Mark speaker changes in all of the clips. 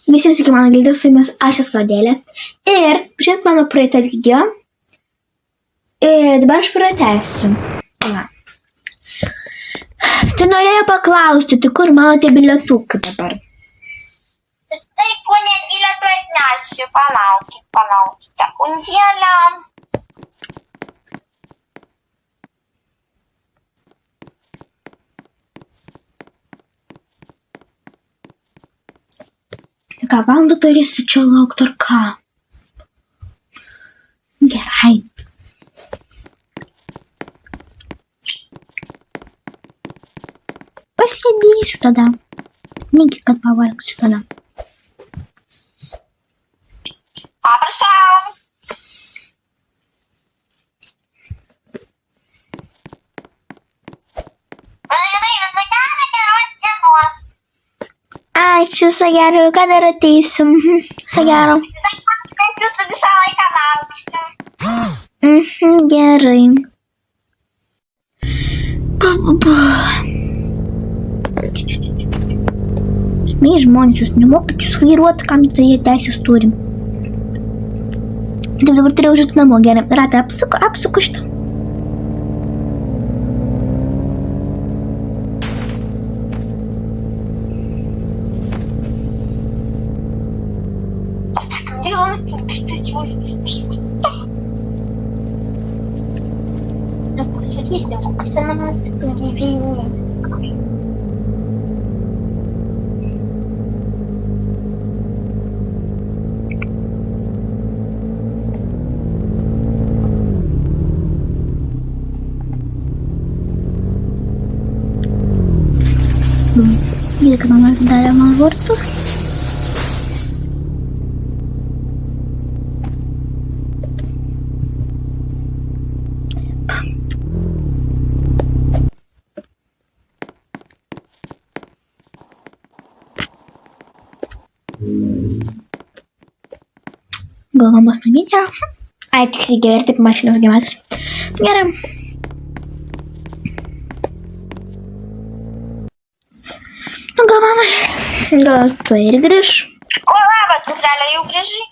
Speaker 1: Visi sveiki, mano gildi, su jumis aš esu Adelė. Ir žiūrėt mano praeitą video. Ir dabar aš pratęsiu. Va. Tai norėjau paklausti, tai kur mano tie bilietukai dabar?
Speaker 2: Tai ponia Gilė, tu atnešiu, palaukit sekundėlę.
Speaker 1: Tai ką, valandą turėsiu čia laukti ar ką? Gerai. Pasėdėsiu tada. Negi, kad pavargsiu tada.
Speaker 2: Paprašau.
Speaker 1: Ačiū, Sagero, kada ateisiu. Sagero.
Speaker 2: Kaip tu visą laiką lauksi?
Speaker 1: Gerai. Mei žmonės, jūs nemokate jūs vairuoti, kam tai jie teisės turi. Taip, dabar turėjau žinoti namo, gerai. Ratą apsuku šitą. Gila, kad man darė man vartus. Gal mamos namie nėra? Ai, tik reikia ir taip mašinos gyventus. Gerai. Nu, gal mama, gal tu ir grįž?
Speaker 2: O, labas, dukrelė, jau grįžai?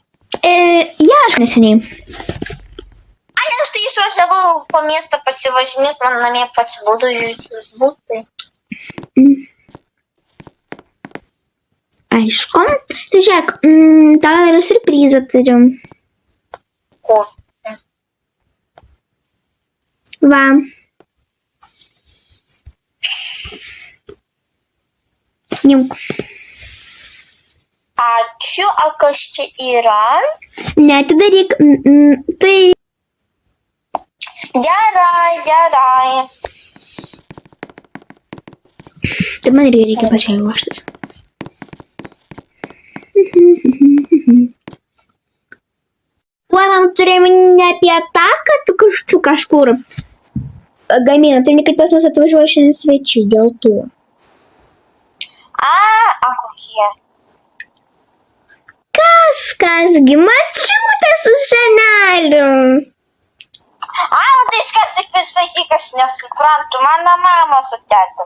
Speaker 1: Ja, aš neseniai.
Speaker 2: Ai, aš tai išvažiavau po miestą pasivažinėti, man namie atsibudu žiūrėti būtai.
Speaker 1: Aišku. Tai žiūrėk, tau yra surprizą turiu.
Speaker 2: Ko?
Speaker 1: Va. Imk.
Speaker 2: Ačiū, o kas čia yra?
Speaker 1: Neatidaryk. Tai...
Speaker 2: Gerai.
Speaker 1: Tai man irgi reikia pačiai ruoštis. Oi, man turėjome ne apie tą, kad tu kažkur gamina. Tai ne kad pas mus atvažiuoja šiandien svečiai dėl to.
Speaker 2: A kokie?
Speaker 1: Kasgi, mačiutė su seneliu.
Speaker 2: Tai iškart tik pasakyk, aš nesuprantu, mano mama su teta.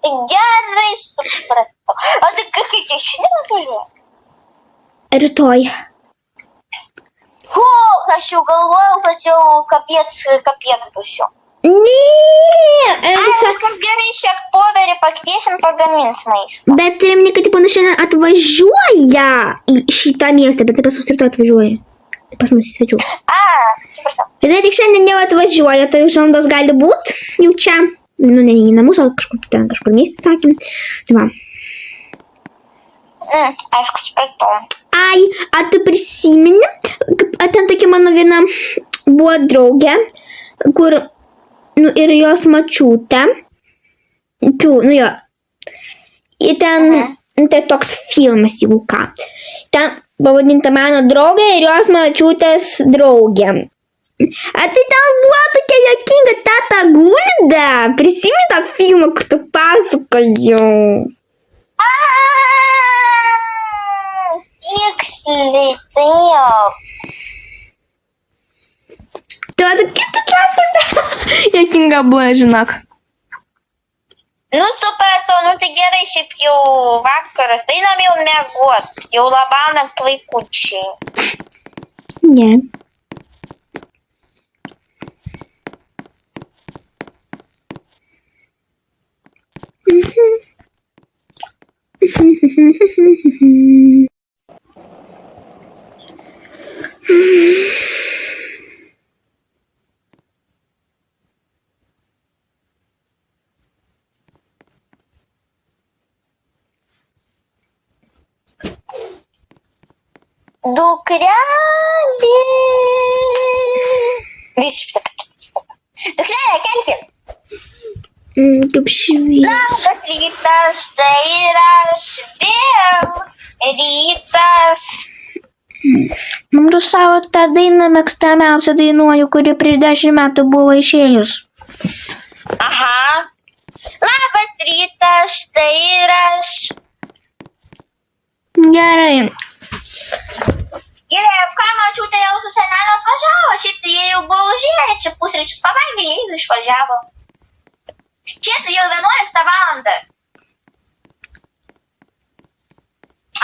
Speaker 2: Tai gerai supratau. O tai kai čia šiandien atvažiuoja?
Speaker 1: Rytoj.
Speaker 2: Aš jau galvojau, kad jau kapiec bus jau.
Speaker 1: Ne.
Speaker 2: Kad gerai šiek poverį pakviesim, pagamins maistą.
Speaker 1: Bet turim ne, kad šiandien atvažiuoja į šitą miestą, bet tai pas mus rytoj atvažiuoja. Tai pas mus svečių.
Speaker 2: Supratau.
Speaker 1: Ir tai tik šiandien jau atvažiuoja, tai žandas gali būt jau čia. Nu, ne į namus, o kažkur miestą, sakėm. Tai va.
Speaker 2: Aišku, supratau.
Speaker 1: Ai, a tu prisimeni, ten tokia mano viena buvo draugė, kur, nu, ir jos mačiutė, jo, ir ten, tai toks filmas jau ką, ten pavadinta mano draugė ir jos mačiutės draugė. A tai ten buvo tokia juokinga teta Gulda, prisimeni tą filmą, kur tu pasakojau.
Speaker 2: Tiksliai, taip.
Speaker 1: Tai tokia juokinga buvo, žinok.
Speaker 2: Nu, supratau, nu tai gerai, šiaip jau vakaras, tai einam jau miegot, jau labanakt vaikučiai.
Speaker 1: Ne.
Speaker 2: Dukrelė. Visi taip. Dukrelė, kelkis.
Speaker 1: Kaip švies.
Speaker 2: Labas rytas, tai yra aš vėl rytas.
Speaker 1: Tu savo tą dainą mėgstamiausią dainuoju, kuri prieš 10 metų buvo išėjus.
Speaker 2: Aha. Labas rytas, tai yra aš.
Speaker 1: Gerai.
Speaker 2: Gerai, ką mačiute, jau su seneliu atvažiavo, šiaip tai jie jau buvo užėję, čia pusryčius pavalgė, jie jau išvažiavo. Čia tai jau 11 valandą.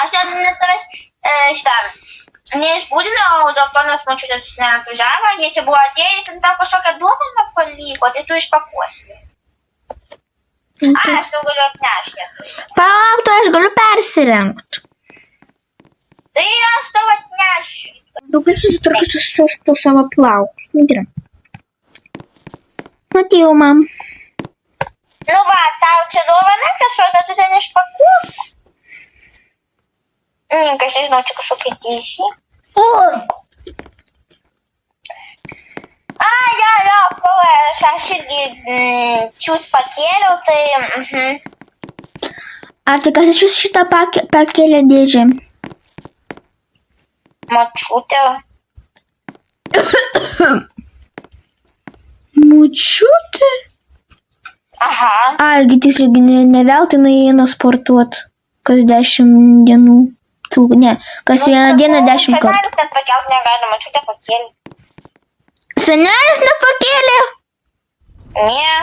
Speaker 2: Aš net tavęs neišbūdinau, dėl to nes mačiute su seneliu atvažiavo, jie čia buvo atėję, ten tau kažkokią duomeną paliko, tai tu išpakuosi. Aš tau galiu atnešti.
Speaker 1: Palauk, tai aš galiu persirengti.
Speaker 2: Tai aš tau atnešiu.
Speaker 1: Daugiau susitvarkysiu su savo plaukus. Gerai. Atėjau, mam.
Speaker 2: Nu va, tau čia dovana kažkokia, tu ten išpakuok. Aš nežinau, čia kažkokia dėžė. Jo, kol aš irgi čiūts pakėliau, tai...
Speaker 1: Ar tai kas iš šitą pakėlė dėžę?
Speaker 2: Močiutė.
Speaker 1: Močiutė?
Speaker 2: Aha.
Speaker 1: Argi tiksliai ne veltui eina sportuot kas 10 dienų. Ne, kas vieną dieną 10 kartų.
Speaker 2: Senelis net pakelt negali, močiutė pakėlė.
Speaker 1: Senelis nepakėlė?
Speaker 2: Ne,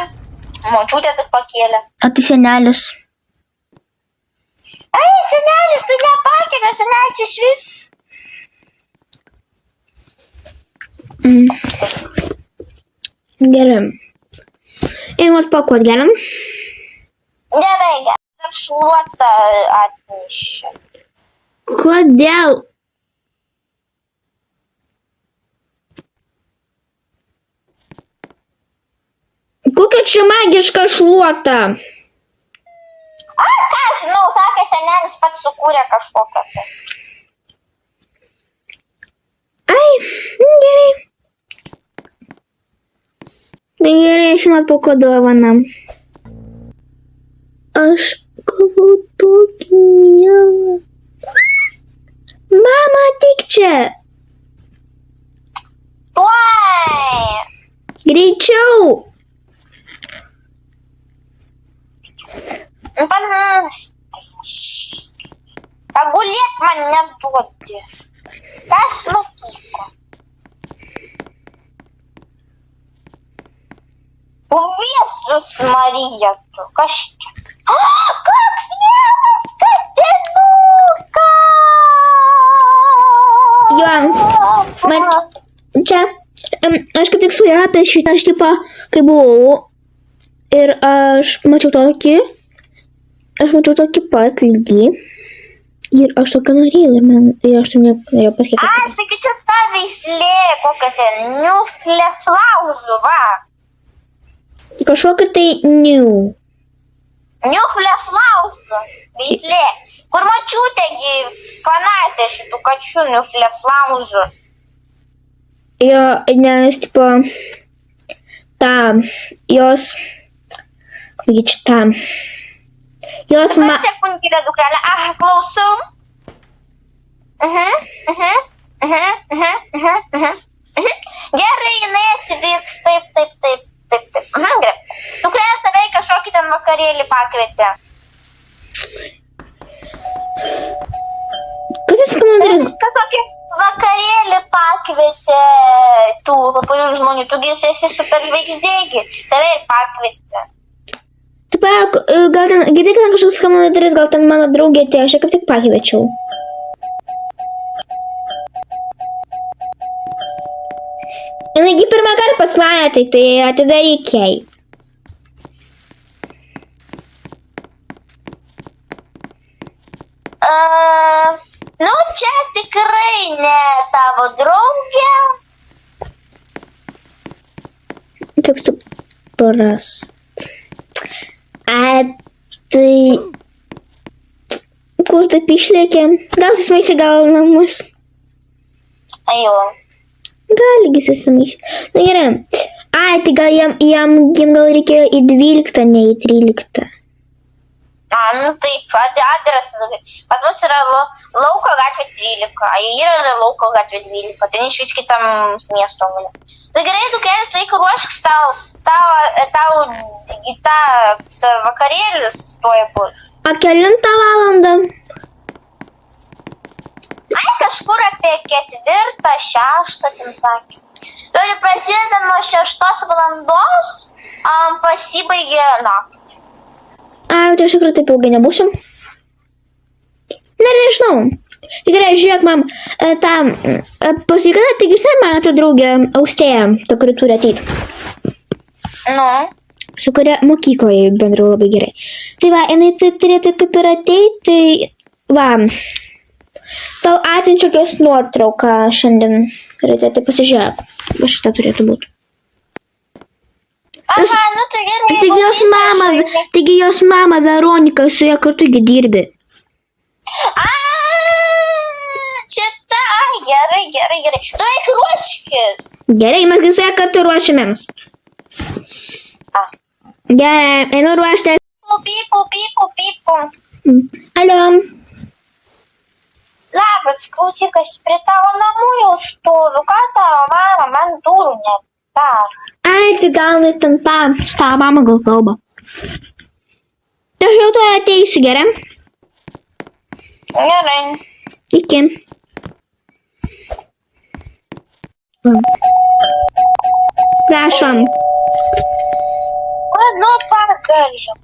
Speaker 2: močiutė tik pakėlė.
Speaker 1: O tai senelis?
Speaker 2: Ai, senelis, tu nepakėlė, senelis išvis.
Speaker 1: Gerai. Einu atpakuot, gerai?
Speaker 2: Gerai, šluotą atnešė.
Speaker 1: Kodėl? Kokia čia magiška šluota?
Speaker 2: Ką žinau, sakė senelis pats sukūrė kažkokią.
Speaker 1: Ai, gerai. Tai gerai, aš atpakuot dovaną. Aš gavau tokį mielą. Mama, tik čia.
Speaker 2: Tuoj.
Speaker 1: Greičiau.
Speaker 2: Pagulėk man neduoti. Kas nutiko? Jėzus Marija, tu kas čia? Koks mielas katinukas!
Speaker 1: Jo, čia, aš kaip tik su ją apie šitą štipą, kai buvau, ir aš mačiau tokį pat lygį, ir aš tokio norėjau, ir aš tam norėjau pasakyti.
Speaker 2: Ai, taigi čia ta veislė, kokia čia, niufleflauzų, va.
Speaker 1: Kažkokia tai new.
Speaker 2: Niufleflauzų veislė, kur mačiutėgi fanatė šitų kačių niufleflauzų.
Speaker 1: Jo, nes, tipo, jos, kokį čia jos
Speaker 2: sekundėlę, dukrelė, klausau. Gerai, jinai atvyks, taip. Gerai. Dukrelė tave į kažkokį ten vakarėlį pakvietė.
Speaker 1: Kas jis komandaras?
Speaker 2: Kažkokį vakarėlį pakvietė tų populiarių žmonių, tu esi superžvaigždėgi, tave ir pakvietė.
Speaker 1: Taip, Tiesiog, gal ten, girdėk, ten kažkoks skambina duris, gal ten mano draugė, tai aš ją kaip tik pakviečiau. Jinai pirmą kartą pas mane, tai atidaryk jai.
Speaker 2: Nu, čia tikrai ne tavo draugė.
Speaker 1: Kaip suprast. Tai... Kur taip išlėkė? Gal susimaišė gal namus?
Speaker 2: Ajo.
Speaker 1: Gali susimaišė. Na gerai. Tai gal jam gal reikėjo į 12, ne į 13.
Speaker 2: Nu taip, adresą. Pas mus yra Lauko gatvė 13, yra Lauko gatvė 12, ten iš vis kitam miesto. Tai gerai, tu kelias, tai ruošks tau vakarėlis tuoj bus.
Speaker 1: A kelintą valandą?
Speaker 2: Kažkur apie 4, 6, ten sakė. Žodžiu, prasideda nuo 6 valandos, pasibaigė naktį.
Speaker 1: Tai aš tikrai taip ilgai nebūsiu. Nežinau. Gerai, žiūrėk, mam, pasikada, taigi žinai, man atrodo draugė Austėja, ta, kuri turi ateiti.
Speaker 2: Nu?
Speaker 1: Su kuria mokykloje bendrau labai gerai. Tai va, jinai turėtų kaip ir ateiti, va, tau atsiunčiu kokios nuotrauką šiandien. Reikia, tai pasižiūrėk, va šitą turėtų būti.
Speaker 2: Aha, nu tai gerai.
Speaker 1: Taigi jos mama Veronika, su ja kartu dirbi.
Speaker 2: Šitą, gerai. Tu eik ruoškis.
Speaker 1: Gerai, mes su ja kartu ruošiamės. Gerai, einu ruoštis.
Speaker 2: Pipu.
Speaker 1: Alio.
Speaker 2: Labas, klausyk, aš prie tavo namų jau stoviu. Ką tavo mama, man durų nedaro.
Speaker 1: Tai gal net ten tą mamą gal kalba. Tai aš jau to ateisiu, gerai?
Speaker 2: Gerai.
Speaker 1: Iki. Prašom.
Speaker 2: Nu, pagaliau.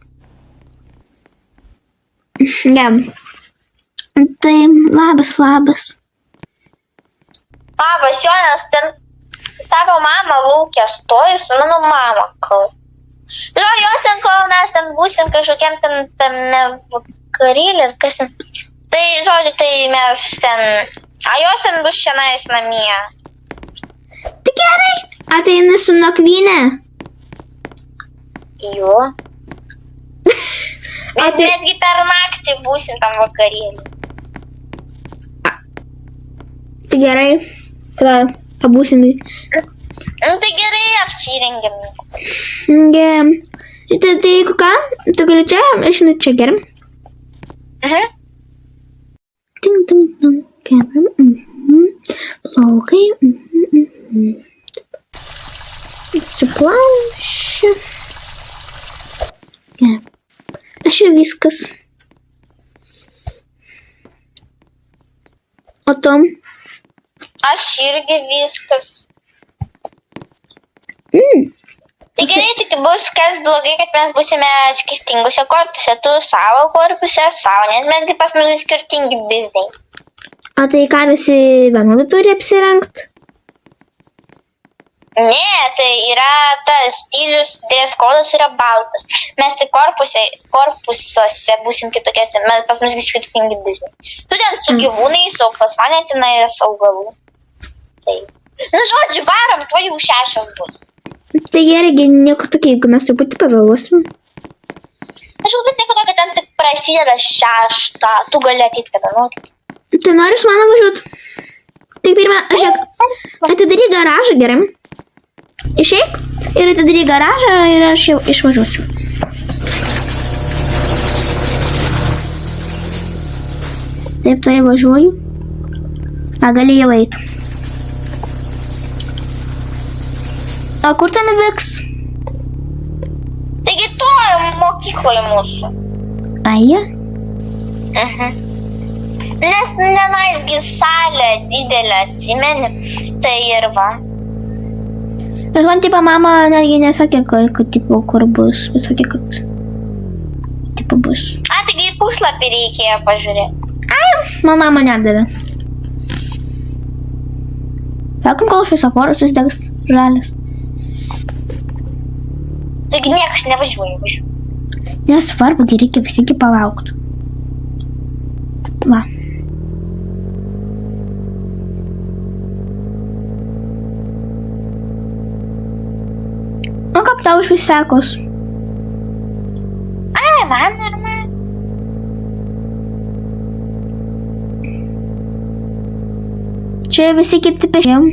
Speaker 1: Ne. Tai labas.
Speaker 2: Labas, Jonas, ten tavo mama laukia stoji su mano mama kalba. Žodžiu, jos ten, kol mes ten būsim kažkokiam ten tame vakarėlį ir kas ten. Tai, žodžiu, tai mes ten... jos ten bus šiandien namie.
Speaker 1: Tai gerai. Tai jinai su nakvynė?
Speaker 2: Jo. Mes netgi per naktį būsim tam vakarėlį.
Speaker 1: Tai gerai. Tai pabūsim.
Speaker 2: Tai gerai apsirengiam.
Speaker 1: Gerai. Tai jeigu ką, tu gali čia, aš žinau čia gerai. Ting, gerai. Plaukai. Suplaušiu. Gerai. Aš jau viskas. O Tom?
Speaker 2: Aš irgi viskas. Tai gerai, tik bus kas blogai, kad mes būsime skirtingose korpuse. Tu savo korpuse, nes mesgi pas mus skirtingi bizdai.
Speaker 1: Tai ką visi vienodai turi apsirengti?
Speaker 2: Ne, tai yra tas stilius, dress kodas yra baltas. Mes tai korpusuose būsim kitokiose, pas mus skirtingi bizdai. Tu ten su gyvūnais, o pas mane tenai su augalų. Nu, žodžiu, varam, tuo jau 6 bus.
Speaker 1: Tai gerai, nieko tokia, jeigu mes truputį pavėluosim.
Speaker 2: Aš jau kad nieko tokio, ten tik prasideda 6, tu gali ateiti kada nori.
Speaker 1: Tai noriu su mano važiuoti. Tai pirmą, atidaryk garažą, gerai. Išeik ir atidaryk garažą ir aš jau išvažiuosiu. Taip, tai važiuoju. Gali jau eiti. O kur ten vyks?
Speaker 2: Taigi to mokykloje mūsų.
Speaker 1: Aja?
Speaker 2: Nes nenaisgi salė didelė, atsimeni, tai ir va.
Speaker 1: Nes man tipo mama netgi nesakė, kad tipo kur bus, sakė, kad... bus.
Speaker 2: A, taigi puslapį reikėjo pažiūrėti.
Speaker 1: Mama mane davė. Sakom, kol šviesoforas susidegs žalias.
Speaker 2: Taigi niekas nevažiuoja.
Speaker 1: Nesvarbu, reikia visi iki palaukti. Va. O kaip tau iš vis sekos?
Speaker 2: Ai, man normaliai.
Speaker 1: Čia visi kiti pešėm.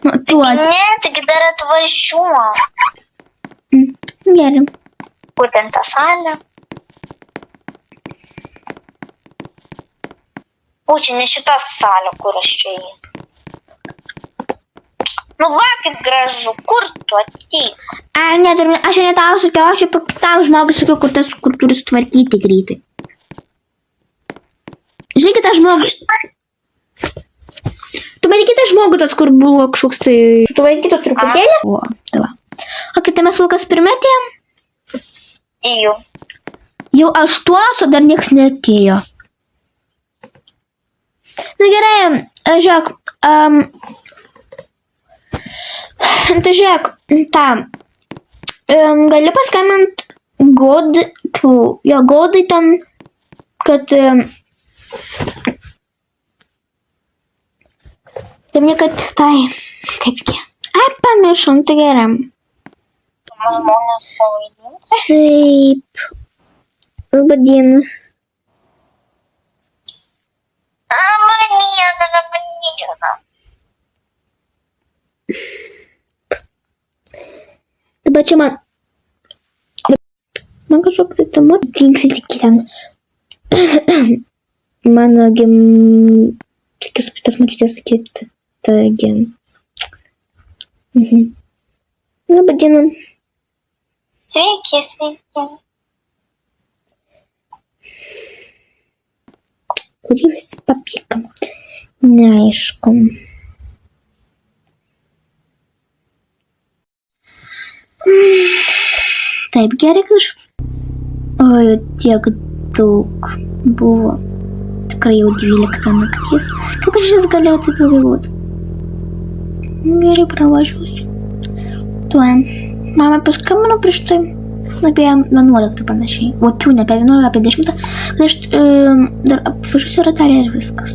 Speaker 1: Nu, tu
Speaker 2: Ne, taigi dar atvažiuoju.
Speaker 1: Gerai.
Speaker 2: Kur ten ta salė? O, čia ne šita salė, kur aš čia einu. Nu va, kaip gražu, kur tu ateik?
Speaker 1: Ai, ne, aš jau ne tau sakiau, aš jau tau žmogui sakiau, kur turi sutvarkyti greitai. Žinai, kitas žmogus. Tu matei kitą žmogų, tas, kur buvo kažkoks tai sutvarkytas truputėlį? O, tai va. O kitą mes Lukas primetėm?
Speaker 2: Ėjau.
Speaker 1: Jau 8, o dar nieks neatėjo. Na gerai, žiūrėk, tai žiūrėk, gali paskambint Godai ten, kad kad tai, kaipgi, pamiršom, tai gerai.
Speaker 2: Žmonės pavaidinti.
Speaker 1: Taip, labadiena.
Speaker 2: Labadiena.
Speaker 1: Dabar čia man kažkokia tai tema dingsi tik ten. Mano tas mačiutės kita Labadiena.
Speaker 2: Sveiki, sveiki.
Speaker 1: Kurį visi papykam? Neaišku. Taip, gerai, kad aš... Oi, tiek daug buvo. Tikrai jau 12 nakties. Kaip aš jis galėjau taip ilgai būti? Gerai, pravažiuosiu. Tuoj. Mama paskambino prieš tai apie 11 panašiai. O tu ne apie 11, apie 10. Kad aš dar apvažiuosiu ratelį ir viskas.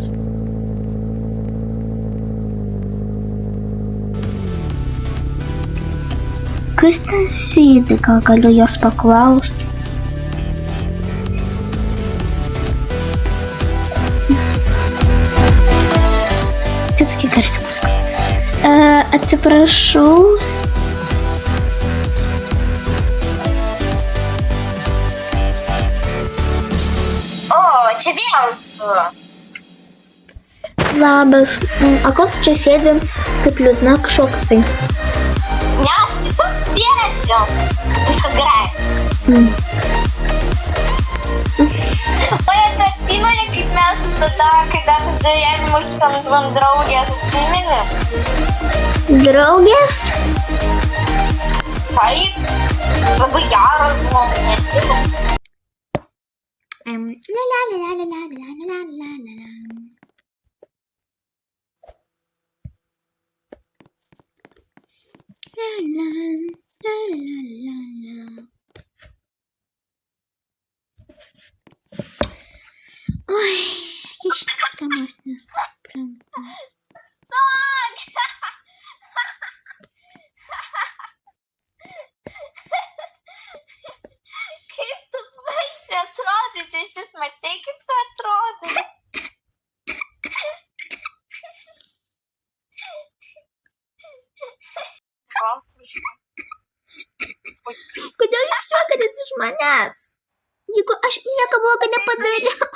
Speaker 1: Kas ten sėdi, gal galiu jos paklausti? Tai tokia garsi muzika. Atsiprašau.
Speaker 2: O, čia vėl tu.
Speaker 1: Labas. O ko tu čia sėdi, kaip liūdna kažkokia tai?
Speaker 2: Ne, aš tiesiog sėdžiu. Viskas gerai. O jie tu atsimeni, kaip mes tada, kai dar turėjome mokytam dvom draugės, atsimeni?
Speaker 1: Draugės?
Speaker 2: Taip. Labai geras buvo, neatsimeni.
Speaker 1: La la la la la la la la la la. La la la la la la. Ой, я что там прям.
Speaker 2: Так! Kaip tu baisiai atrodai, čia iš vis matai, kaip tu atrodai.
Speaker 1: Kodėl jūs juokatės iš manęs? Jeigu aš nieko blogo nepadariau.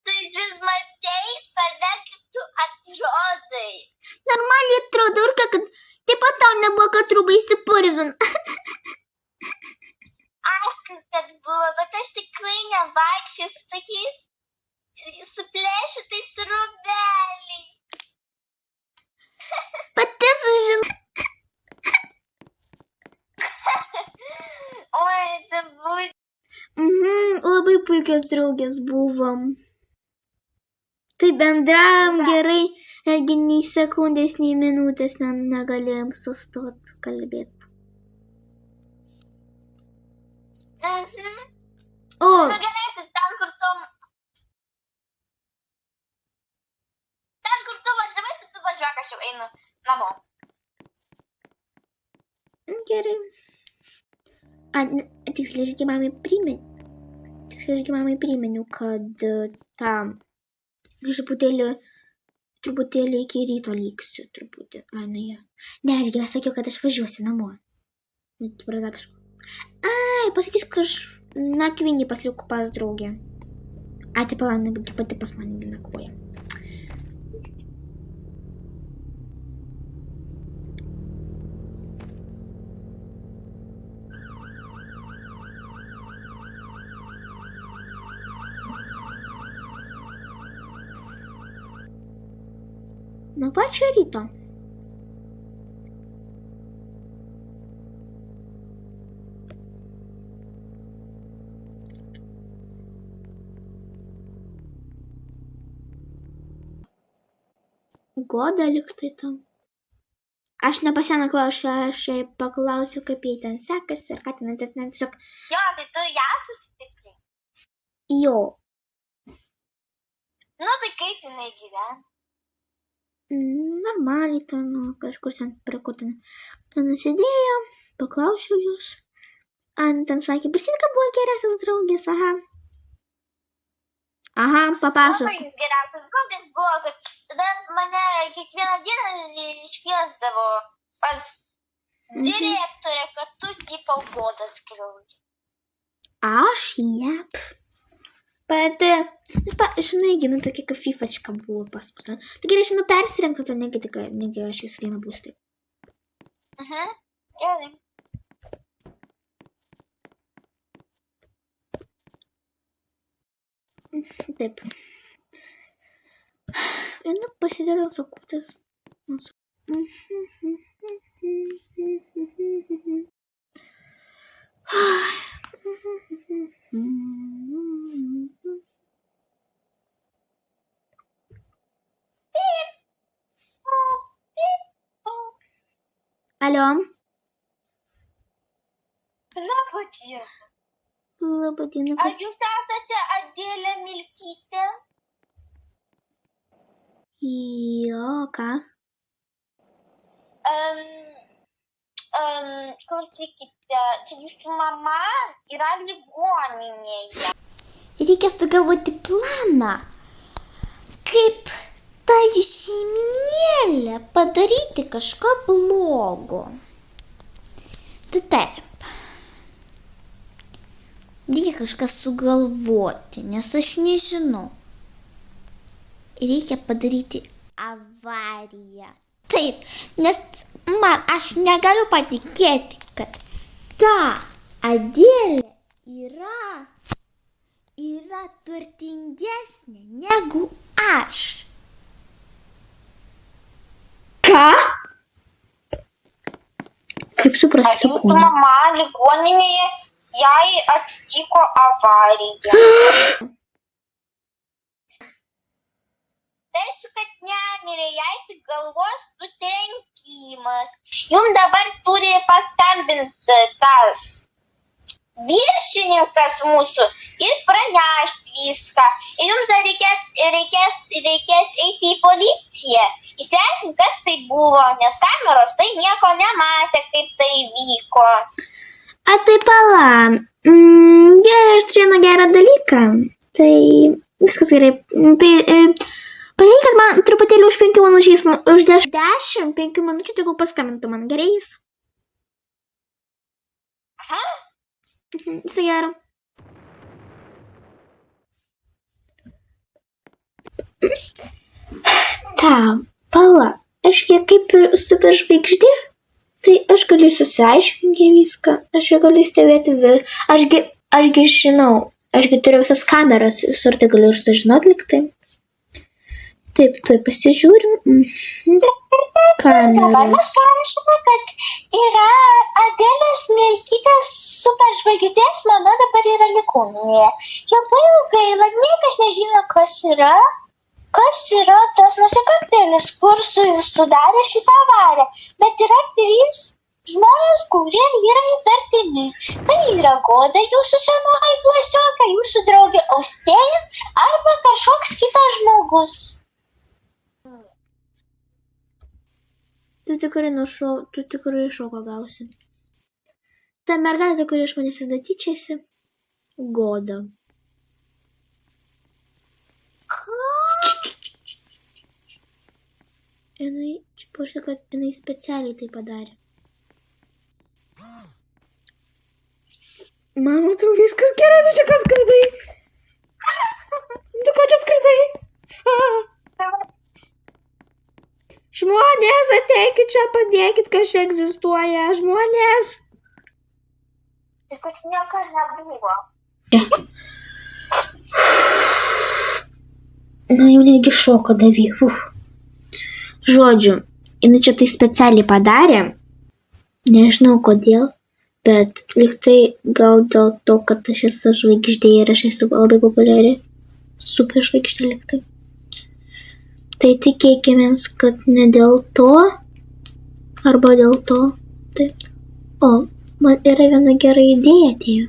Speaker 2: Tu iš vis matei save, kaip tu atrodai.
Speaker 1: Normaliai atrodo, ir kad taip pat tau nebuvo, kad rūbai įsipurvin.
Speaker 2: Aišku, kad buvo, bet aš tikrai nevaikščiau su tokiais suplėšytais rūbeliais.
Speaker 1: Pati sužinau. puikios draugės buvom. Tai bendravom gerai, netgi nei sekundės, nei minutės negalėjom sustoti kalbėti. O,
Speaker 2: Nu gerai, tai ten, kur tu važiavai, tai tu važiuok, aš jau einu namo.
Speaker 1: gerai. Tiksliai, mamai priminiau, kad tam truputėlį iki ryto liksiu, truputį. Ai, nu jo. Ne, aš jau sakiau, kad aš važiuosiu namo. Ai, pasakysiu, kad aš nakvynį pasiliku pas draugę. Ai, tai pala, pati pas mane nakvoja. Nuo pačio ryto. Goda liktai tam. Aš nepasienakau, aš jai paklausiu, kaip jai ten sekasi, ką ten tiesiog.
Speaker 2: Jo, tai tu ją susitikai.
Speaker 1: Jo.
Speaker 2: Nu, tai kaip jinai gyvena?
Speaker 1: Normaliai ten, kažkur ten prie ko ten nusidėjo, paklausiau jos. Ten sakė, prisimink, buvo geriausias draugės, aha. Aha, papasakok.
Speaker 2: Labai jis geriausias draugės buvo, kad tada mane kiekvieną dieną iškviesdavo pas direktorę, kad tu tipo Godą skriaudži.
Speaker 1: Aš jep. Bet, žinai, nu tokia kaip fifačka buvo pas mus. Tai gerai, aš persirengtų, tai negi aš vis vieną būsiu taip.
Speaker 2: Gerai.
Speaker 1: Taip. Ir pasidėdau sakutės. Alio.
Speaker 2: Labą dieną.
Speaker 1: Labą dieną.
Speaker 2: Ar jūs esate Adelė Milkytė?
Speaker 1: Jo, ką?
Speaker 2: Klausykite, čia jūsų mama yra ligoninėje.
Speaker 3: Reikia sugalvoti planą, kaip tą jų šeiminėlę padaryti kažką blogo. Tai taip. Reikia kažką sugalvoti, nes aš nežinau. Reikia padaryti avariją. Taip, nes aš negaliu patikėti, kad ta Adelė yra turtingesnė negu aš.
Speaker 1: Ką? Kaip suprasti,
Speaker 2: Jūsų mama ligoninėje, jai atsitiko avarija. Tai kad nemirė, jai tik galvos sutrenkimas. Jums dabar turi paskambinti tas viršininkas mūsų ir pranešti viską. Ir jums reikės eiti į policiją. Išsiaiškinti, kas tai buvo, nes kameros tai nieko nematė, kaip tai vyko.
Speaker 1: A tai pala. Gerai, aš turėjau gerą dalyką. Tai viskas gerai. Tai paneikit man truputėlį už 5 minučių, už 10-5 minučių tegul paskambintų man, gerai jis?
Speaker 2: Aha.
Speaker 1: Visai gero. Ta, pala, aš kaip ir superžvaigždė, tai aš galiu susiaiškinti viską, aš galiu stebėti, ašgi žinau, ašgi turiu visas kameras, visur tai galiu ir sužinoti liktai. Taip, tuoj pasižiūrim.
Speaker 2: Dabar
Speaker 1: Kameros.
Speaker 2: mes pranešame, kad yra Adelės Milkytės superžvaigždės mama dabar yra ligoninėje. Labai gaila, niekas nežino, kas yra tas nusikaltėlis, kur sudarė šitą avariją. Bet yra 3 žmonės, kurie yra įtartini. Tai yra Goda, jūsų senoji klasiokė, jūsų draugė Austėja arba kažkoks kitas žmogus.
Speaker 1: Tu tikrai šoko gausi. Ta mergaitė, kuri iš manęs visada tyčiasi, Goda. Jinai, čia parašyta, kad jinai specialiai tai padarė. Mama, tau viskas gerai, tu čia kas skridai? Tu ką čia skridai? Žmonės, ateikit čia, padėkit, kas čia egzistuoja. Žmonės.
Speaker 2: Tai kad nieko nebuvo.
Speaker 1: Na, jau netgi šoko davė. Žodžiu, jinai čia tai specialiai padarė. Nežinau kodėl, bet liktai gal dėl to, kad aš esu žvaigždė ir aš esu labai populiari. Super žvaigždė liktai. Tai tikėkimėms, kad ne dėl to, arba dėl to. Taip. O, man yra viena gera idėja atėjo.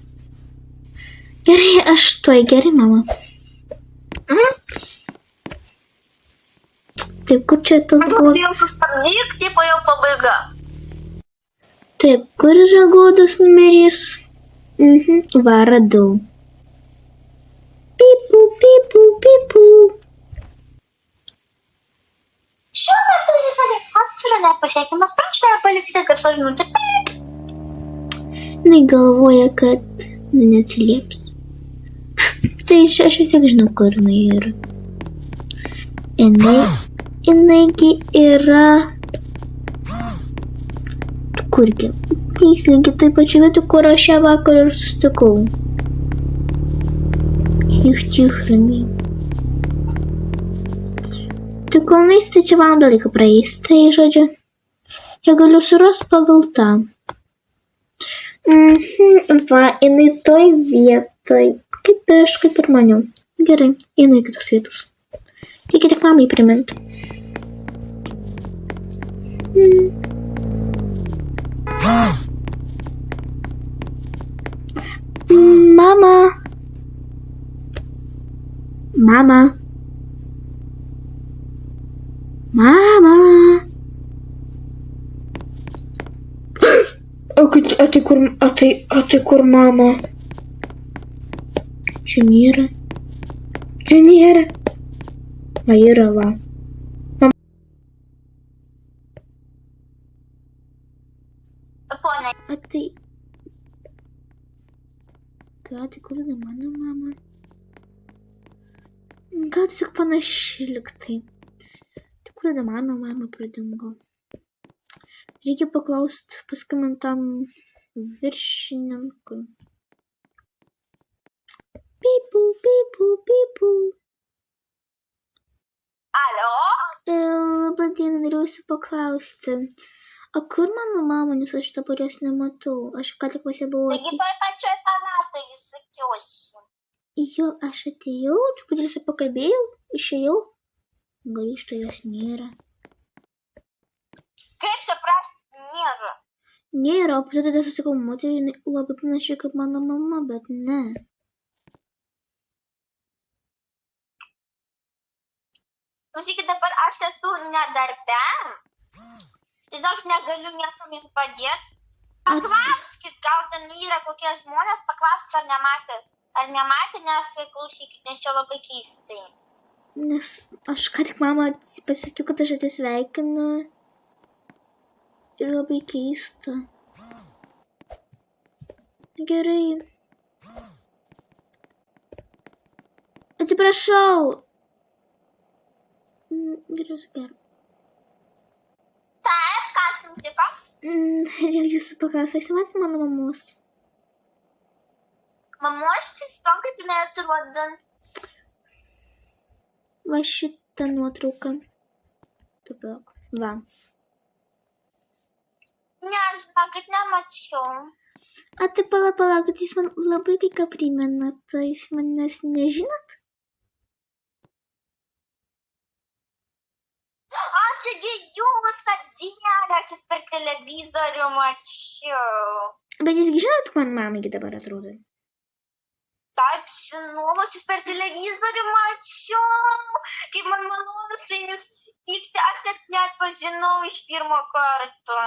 Speaker 1: Gerai, aš tuoj gerai, mama. Taip, kur čia tas Godas?
Speaker 2: Jau sustabdyk, tipo jau pabaiga.
Speaker 1: Taip, kur yra Godas numeris? Va, radau. Pipu, pipu, pipu.
Speaker 2: Šiuo metu šis Aleksandras yra nepasiekiamas, prašome palikti garso žinutę.
Speaker 1: Jinai galvoja, kad neatsilieps. Tai aš vis tiek žinau, kur jinai yra. Jinaigi yra... Kurgi? Tikslingi toj pačiu vietu, kur aš šią vakarą ir susitikau. Čich, ramiai. Tai kol neis, tai čia valandą laiko praeis. Tai, žodžiu, jie galiu suras pagal tą. Va, jinai toj vietoj. Kaip ir maniau. Gerai, einu į kitus vietus. Reikia tik mamai priminti. Mama. Mama. Mama. O tai kur mama? Čia nėra. Va, yra, va.
Speaker 2: Ponia,
Speaker 1: A tai... Gal tai kur yra mano mama? Gal tiesiog panaši liktai. Tai kur yra mano mama pradingo? Reikia paklausti paskambintam viršininkui. Pipu, pipu, pipu.
Speaker 2: alio?
Speaker 1: Labą dieną, norėjausi paklausti. O kur mano mama, nes aš dabar jos nematau. Aš ką tik pas ją buvau.
Speaker 2: Taigi toj pačioj palatoj sakiausi.
Speaker 1: Jo, aš atėjau, truputėlį su pakalbėjau, išėjau. Grįžtu, jos nėra.
Speaker 2: Kaip suprasti, nėra.
Speaker 1: Nėra, o tada susitikau moterį, jinai labai panaši kaip mano mama, bet ne.
Speaker 2: Klausykit, dabar aš esu nedarbe. Tiesiog negaliu niekam jums padėti. Paklauskit, gal ten yra kokie žmonės, paklauskit, ar nematė. Ar nematė, nes klausykit, nes čia labai keistai.
Speaker 1: Nes aš ką tik mama pasakiau, kad aš atsisveikinu. Ir labai keista. Gerai. Atsiprašau. Geriausia gero.
Speaker 2: Taip, kas nutiko?
Speaker 1: Norėjau jūsų paklausti, aš nematau mano mamos.
Speaker 2: Mamos, to kaip jinai atsirodė.
Speaker 1: Va šit ta nuotrauka. Tu palauk. Va.
Speaker 2: Ne, žinokit, nemačiau.
Speaker 1: A tai palauk, kad jis man labai kai ką primena. Tai jis manęs nežinot?
Speaker 2: Čia gėjot, kad dieną aš per televizorių mačiau.
Speaker 1: Bet jūs žinot, kaip man mamai dabar atrodo?
Speaker 2: Taip, žinau, aš per televizorių mačiau. Kaip man malonu su jumis susitikti, aš net pažinau iš pirmo karto.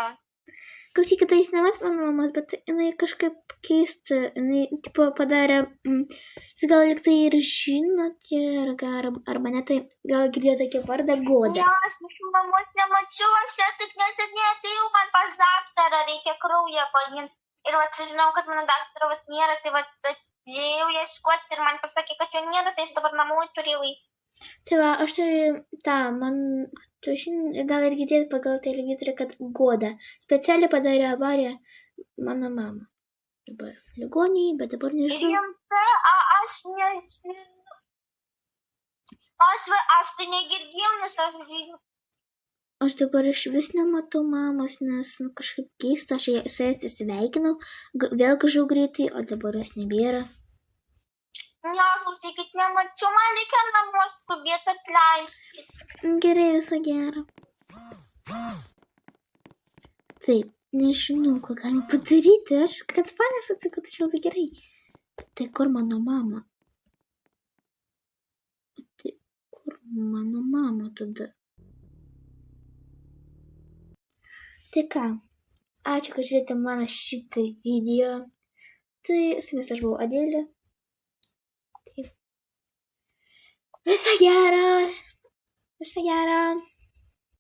Speaker 1: Klausykit, tai jis nemas mano mamos, bet jinai kažkaip keista, jinai, tipo, padarė, jis gal lyg tai ir žinote, arba ne tai, gal girdėjote tokį vardą Goda.
Speaker 2: Ne, aš mūsų mamos nemačiau, aš čia tik neseniai atėjau, man pas daktarą reikia kraują paimti. Ir vat žinau, kad mano daktaro vat nėra, tai vat atėjau ieškoti ir man pasakė, kad jo nėra, tai aš dabar namų turėjau į.
Speaker 1: Tai va, aš tai, man, tu žinai, gal ir girdėti pagal televizorių, kad Goda specialiai padarė avariją mano mamą. Dabar ligoniai, bet dabar nežinau.
Speaker 2: Rimtai, aš nežinau. Aš tai negirdėjau, nes aš žinau.
Speaker 1: Aš dabar iš vis nematau mamos, nes, kažkaip keista, aš su jais atsisveikinau, vėl grįžau greitai, o dabar jos nebėra.
Speaker 2: Ne, klausykit, nemačiau, man reikia namo skubėti, atleiskit.
Speaker 1: Gerai, viso gero. Taip, nežinau, ką galima padaryti, aš kad fanas atsakau, tai labai gerai. Tai kur mano mama? Tai kur mano mama tada? Tai ką, ačiū, kad žiūrėjote mano šitą video. Tai su jumis aš buvau Adelė. Taip. Viso gero.